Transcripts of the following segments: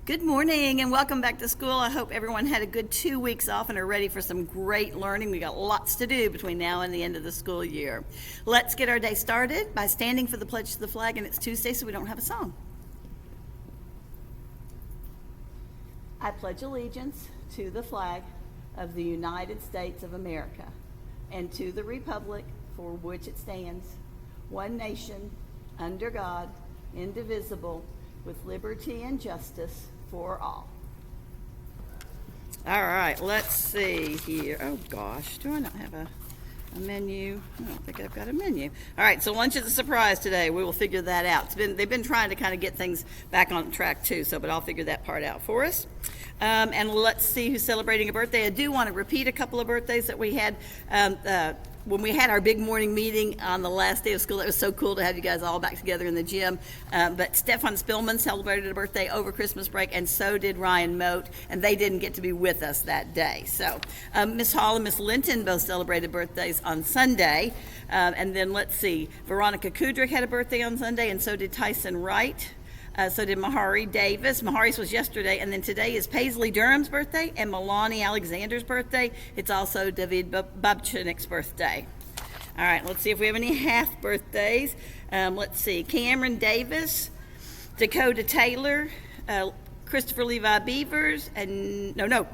Good morning and welcome back to school. I hope everyone had a good 2 weeks off and are ready for some great learning. We got lots to do between now and the end of the school year. Let's get our day started by standing for the pledge to the flag, and it's Tuesday, so we don't have a song. I pledge allegiance to the flag of the United States of America and to the republic for which it stands, one nation, under God, indivisible, with liberty and justice for all. All right, let's see here. Oh gosh, do I not have a menu? I don't think I've got a menu. All right, so lunch is a surprise today. We will figure that out. They've been trying to kind of get things back on track too, but I'll figure that part out for us. And let's see who's celebrating a birthday. I do want to repeat a couple of birthdays that we had when we had our big morning meeting on the last day of school. It was so cool to have you guys all back together in the gym. But Stefan Spillman celebrated a birthday over Christmas break, and so did Ryan Moat, and they didn't get to be with us that day. So Miss Hall and Miss Linton both celebrated birthdays on Sunday. And then let's see, Veronica Kudrick had a birthday on Sunday, and so did Tyson Wright. So did Mahari Davis. Mahari's was yesterday, and then today is Paisley Durham's birthday and Milani Alexander's birthday. It's also David Babchinik's birthday. All right, let's see if we have any half birthdays. Let's see, Cameron Davis, Dakota Taylor, Christopher Levi Beavers, and no,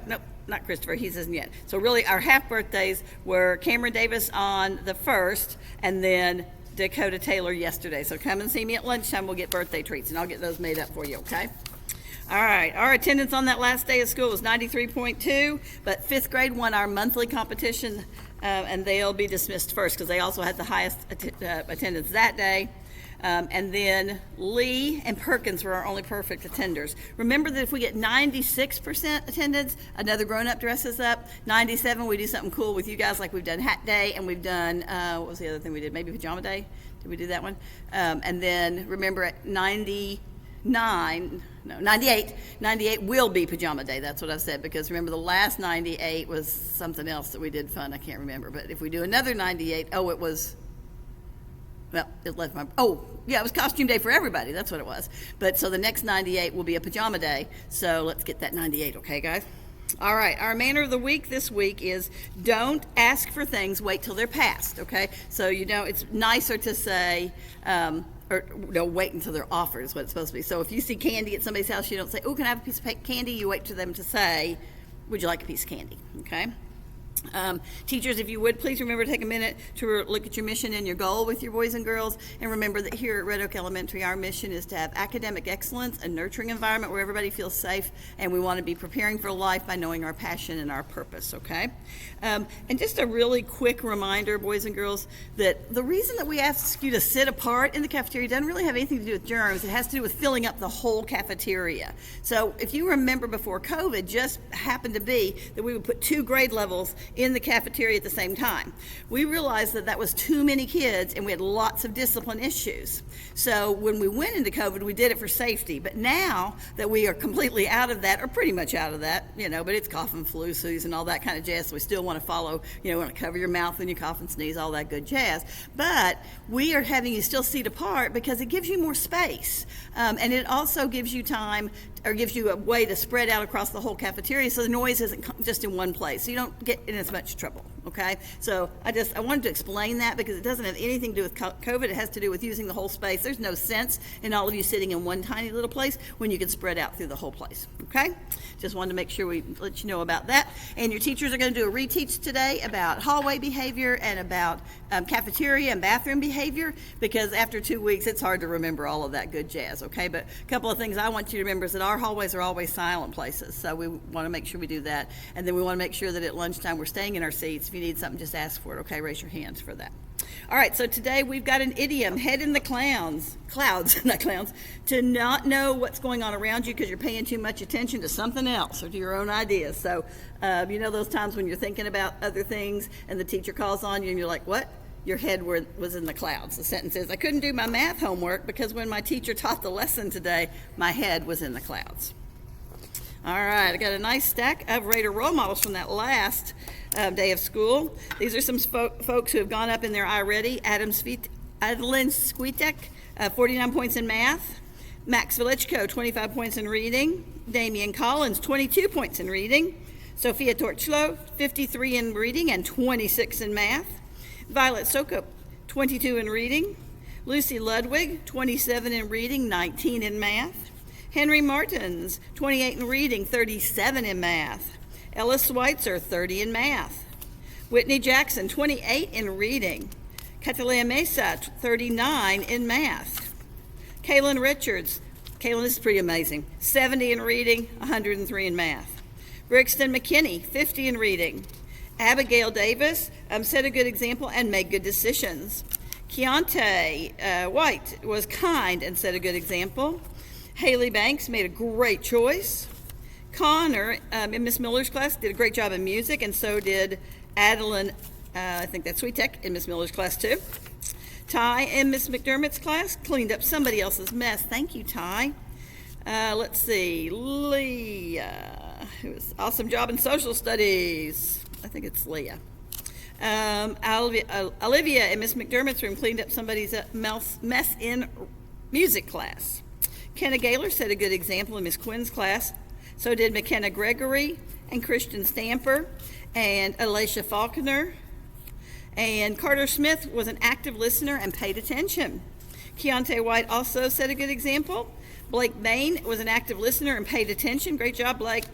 not Christopher, he isn't yet. So really our half birthdays were Cameron Davis on the 1st, and then Dakota Taylor yesterday. So come and see me at lunchtime. We'll get birthday treats, and I'll get those made up for you, okay? All right, our attendance on that last day of school was 93.2, but 5th grade won our monthly competition, and they'll be dismissed first because they also had the highest attendance that day. And then Lee and Perkins were our only perfect attenders. Remember that if we get 96% attendance, another grown-up dresses up. 97, we do something cool with you guys, like we've done Hat Day, and we've done, what was the other thing we did? Maybe Pajama Day? Did we do that one? And then remember at 98 will be Pajama Day. That's what I've said, because remember the last 98 was something else that we did fun. I can't remember. But if we do another 98, it was costume day for everybody. That's what it was. But so the next 98 will be a pajama day. So let's get that 98, okay, guys? All right, our manner of the week this week is don't ask for things, wait till they're passed, okay? So, it's nicer to say, wait until they're offered is what it's supposed to be. So if you see candy at somebody's house, you don't say, oh, can I have a piece of candy? You wait for them to say, would you like a piece of candy, okay? Teachers, if you would, please remember to take a minute to look at your mission and your goal with your boys and girls, and remember that here at Red Oak Elementary, our mission is to have academic excellence, a nurturing environment where everybody feels safe, and we want to be preparing for life by knowing our passion and our purpose, okay? And just a really quick reminder, boys and girls, that the reason that we ask you to sit apart in the cafeteria doesn't really have anything to do with germs. It has to do with filling up the whole cafeteria. So if you remember before COVID, just happened to be that we would put 2 grade levels in the cafeteria at the same time. We realized that was too many kids, and we had lots of discipline issues. So when we went into COVID, we did it for safety. But now that we are completely out of that, or pretty much out of that, but it's cough and flu season, all that kind of jazz, so we still want to follow, want to cover your mouth when you cough and sneeze, all that good jazz. But we are having you still seat apart because it gives you more space. And it also gives you time, or gives you a way to spread out across the whole cafeteria so the noise isn't just in one place, so you don't get in as much trouble, okay? So I wanted to explain that because it doesn't have anything to do with COVID. It has to do with using the whole space. There's no sense in all of you sitting in one tiny little place when you can spread out through the whole place, okay? Just wanted to make sure we let you know about that. And your teachers are going to do a reteach today about hallway behavior and about cafeteria and bathroom behavior, because after 2 weeks, it's hard to remember all of that good jazz, okay? But a couple of things I want you to remember is that our hallways are always silent places, so we want to make sure we do that. And then we want to make sure that at lunchtime we're staying in our seats. If you need something, just ask for it, okay? Raise your hands for that. All right, so today we've got an idiom, head in the clouds, not clowns, to not know what's going on around you because you're paying too much attention to something else or to your own ideas. So, those times when you're thinking about other things and the teacher calls on you and you're like, what? Your head was in the clouds. The sentence is, I couldn't do my math homework because when my teacher taught the lesson today, my head was in the clouds. All right, I got a nice stack of Raider role models from that last day of school. These are some folks who have gone up in their iReady. Adeline Switek, 49 points in math. Max Velichko, 25 points in reading. Damian Collins, 22 points in reading. Sophia Torchlow, 53 in reading and 26 in math. Violet Sokop, 22 in reading. Lucy Ludwig, 27 in reading, 19 in math. Henry Martins, 28 in reading, 37 in math. Ella Schweitzer, 30 in math. Whitney Jackson, 28 in reading. Catalina Mesa, 39 in math. Kaylin Richards, Kaylin, this is pretty amazing, 70 in reading, 103 in math. Brixton McKinney, 50 in reading. Abigail Davis set a good example and made good decisions. Keontae White was kind and set a good example. Haley Banks made a great choice. Connor in Miss Miller's class did a great job in music, and so did Adeline, I think that's Sweet Tech, in Miss Miller's class too. Ty in Miss McDermott's class cleaned up somebody else's mess. Thank you, Ty. Let's see, Leah, who was awesome job in social studies. I think it's Leah. Olivia in Miss McDermott's room cleaned up somebody's mess in music class. Kenna Gaylor set a good example in Miss Quinn's class. So did McKenna Gregory and Christian Stamper and Alicia Faulkner. And Carter Smith was an active listener and paid attention. Keontae White also set a good example. Blake Bain was an active listener and paid attention. Great job, Blake.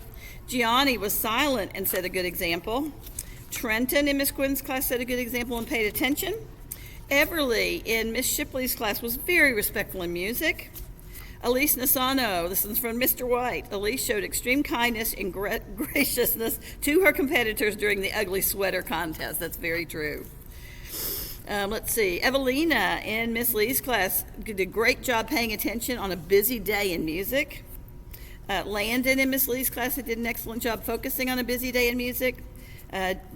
Gianni was silent and set a good example. Trenton in Miss Quinn's class set a good example and paid attention. Everly in Miss Shipley's class was very respectful in music. Elise Nasano, this is from Mr. White. Elise showed extreme kindness and graciousness to her competitors during the ugly sweater contest. That's very true. Let's see. Evelina in Miss Lee's class did a great job paying attention on a busy day in music. Landon in Miss Lee's class did an excellent job focusing on a busy day in music.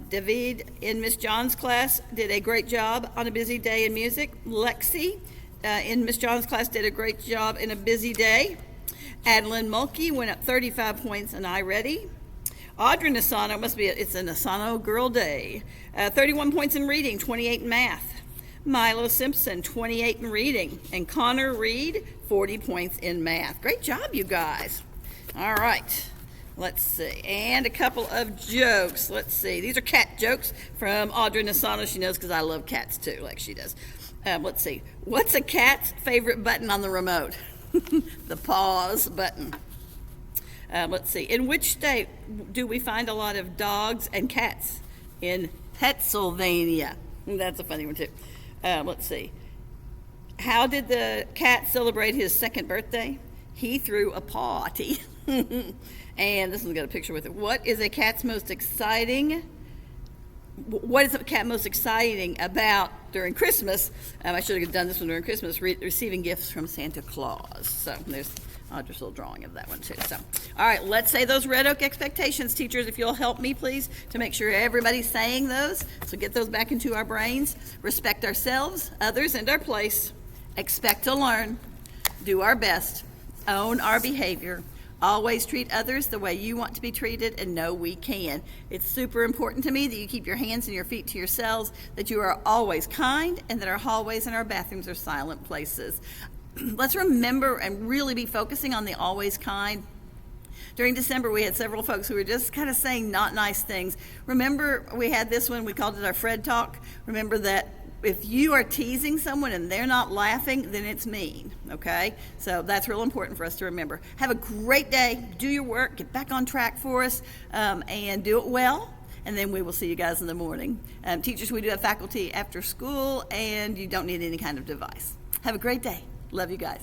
David in Miss John's class did a great job on a busy day in music. Lexi in Miss John's class did a great job in a busy day. Adeline Mulkey went up 35 points in iReady. Audrey Nasano, it's a Nasano Girl Day. 31 points in reading, 28 in math. Milo Simpson, 28 in reading. And Connor Reed, 40 points in math. Great job, you guys. All right, let's see. And a couple of jokes. Let's see. These are cat jokes from Audrey Nasano. She knows because I love cats too, like she does. Let's see. What's a cat's favorite button on the remote? The pause button. Let's see. In which state do we find a lot of dogs and cats? In Pennsylvania. That's a funny one too. Let's see. How did the cat celebrate his second birthday? He threw a party. And this one's got a picture with it. What is a cat most exciting about during Christmas? I should have done this one during Christmas, receiving gifts from Santa Claus. So there's just a little drawing of that one too. So, all right, let's say those Red Oak expectations, teachers, if you'll help me, please, to make sure everybody's saying those. So get those back into our brains. Respect ourselves, others, and our place. Expect to learn. Do our best. Own our behavior. Always treat others the way you want to be treated, and know we can. It's super important to me that you keep your hands and your feet to yourselves, that you are always kind, and that our hallways and our bathrooms are silent places. Let's remember and really be focusing on the always kind. During December, we had several folks who were just kind of saying not nice things. Remember, we had this one, we called it our Fred Talk. Remember that if you are teasing someone and they're not laughing, then it's mean, okay? So that's real important for us to remember. Have a great day. Do your work. Get back on track for us, and do it well. And then we will see you guys in the morning. Teachers, we do have faculty after school, and you don't need any kind of device. Have a great day. Love you guys.